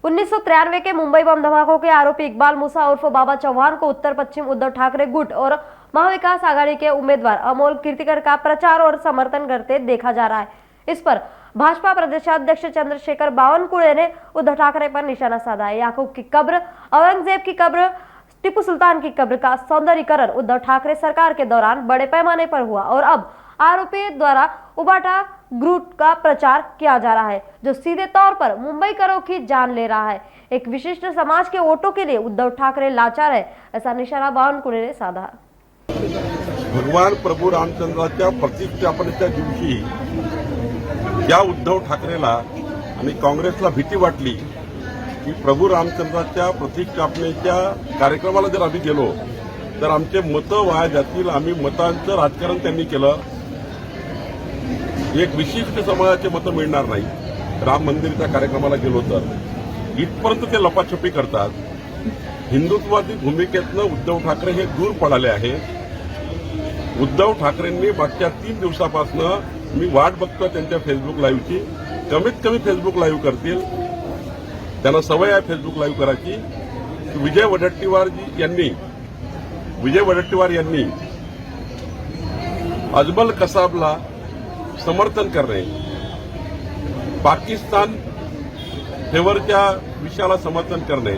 1993 के मुंबई बम धमाकों के आरोपी इकबाल मूसा उर्फ बाबा चौहान को उत्तर पश्चिम उद्धव ठाकरे गुट और महाविकास आघाड़ी के उम्मीदवार अमोल कीर्तिकर का प्रचार और समर्थन करते देखा जा रहा है। इस पर भाजपा प्रदेशाध्यक्ष चंद्रशेखर बावनकुळे ने उद्धव ठाकरे पर निशाना साधा है। याकूब की कब्र, औरंगजेब की कब्र, टीपू सुल्तान की कब्र का सौंदर्यीकरण उद्धव ठाकरे सरकार के दौरान बड़े पैमाने पर हुआ और अब आरोपी द्वारा उबाटा ग्रुप का प्रचार किया जा रहा है, जो सीधे तौर पर मुंबईकरों की जान ले रहा है। एक विशिष्ट समाज के वोटों के लिए उद्धव ठाकरे लाचार है, ऐसा निशाना बावनकुळे ने साधा। भगवान प्रभू रामचंद्राच्या प्रतिष्ठापनेच्या दिवशी ज्या उद्धव ठाकरेला आणि काँग्रेसला भीती वाटली की प्रभू रामचंद्राच्या प्रतिष्ठापनेच्या कार्यक्रमाला जर आम्ही गेलो तर आमचे मतं वाया जातील, आम्ही मतांचं राजकारण त्यांनी केलं, एक विशिष्ट समाजाचे मतं मिळणार नाही, राम मंदिराच्या कार्यक्रमाला गेलो तर इथपर्यंत ते लपाछपी करतात। हिंदुत्ववादी भूमिकेतनं उद्धव ठाकरे हे दूर पळाले आहे। उद्धव ठाकरेंनी मागच्या 3 दिवसापासून मी वाट बघतो त्यांच्या फेसबुक लाईव्हची, कमीत कमी फेसबुक लाईव्ह करतील, त्यांना सवय आहे फेसबुक लाईव्ह करायची। विजय वडेट्टीवार यांनी अजमल कसाबला समर्थन करणे, पाकिस्तान फेवरच्या विषयाला समर्थन करणे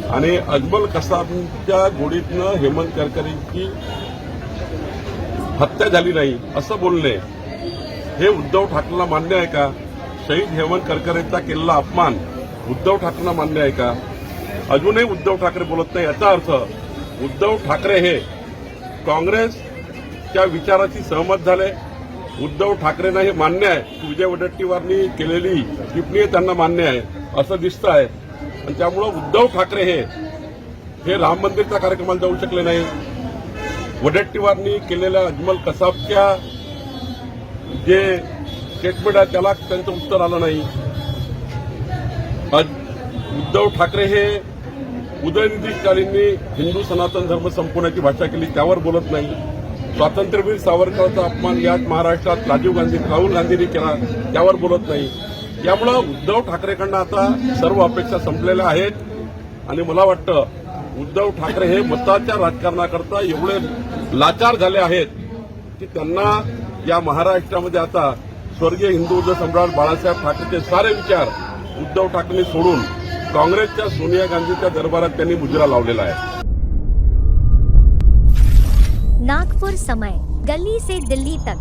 आणि अजमल कसाबच्या गोडीतनं हेमंत करकरेंची हत्या झाली नाही असं बोलणे हे उद्धव ठाकरेंना मान्य आहे का? शहीद हेमंत करकरेंचा केलेला अपमान उद्धव ठाकरेंना मान्य आहे का? अजूनही उद्धव ठाकरे बोलत नाही। याचा अर्थ उद्धव ठाकरे हे काँग्रेसच्या विचाराशी सहमत झाले। उद्धव ठाकरेंना हे मान्य आहे की विजय वडेट्टीवारनी केलेली टिप्पणी त्यांना मान्य आहे असं दिसतं आहे आणि त्यामुळे उद्धव ठाकरे हे राम मंदिरच्या कार्यक्रमाला जाऊ शकले नाही। वडेट्टीवारनी केलेल्या अजमल कसाबच्या जे स्टेटमेंट आहे त्याला त्यांचं उत्तर आलं नाही। उद्धव ठाकरे हे उदयनिधी स्टालिननी हिंदू सनातन धर्म संपवण्याची भाषा केली त्यावर बोलत नाही। स्वातंत्र्यवीर सावरकरांचा अपमान याच महाराष्ट्रात राहुल गांधींनी केला त्यावर बोलत नाही। यामुळे उद्धव ठाकरेंकडून आता सर्व अपेक्षा संपलेल्या आहेत आणि मला वाटतं उद्धव ठाकरे हे मताच्या राजकारणाकरता एवढे लाचार झाले आहेत की त्यांना या महाराष्ट्रामध्ये आता स्वर्गीय हिंदू सम्राट बाळासाहेब ठाकरेचे सारे विचार उद्धव ठाकरेंनी सोडून काँग्रेसच्या सोनिया गांधीच्या दरबारात त्यांनी मुजरा लावलेला आहे। नागपुर समय, गली से दिल्ली तक।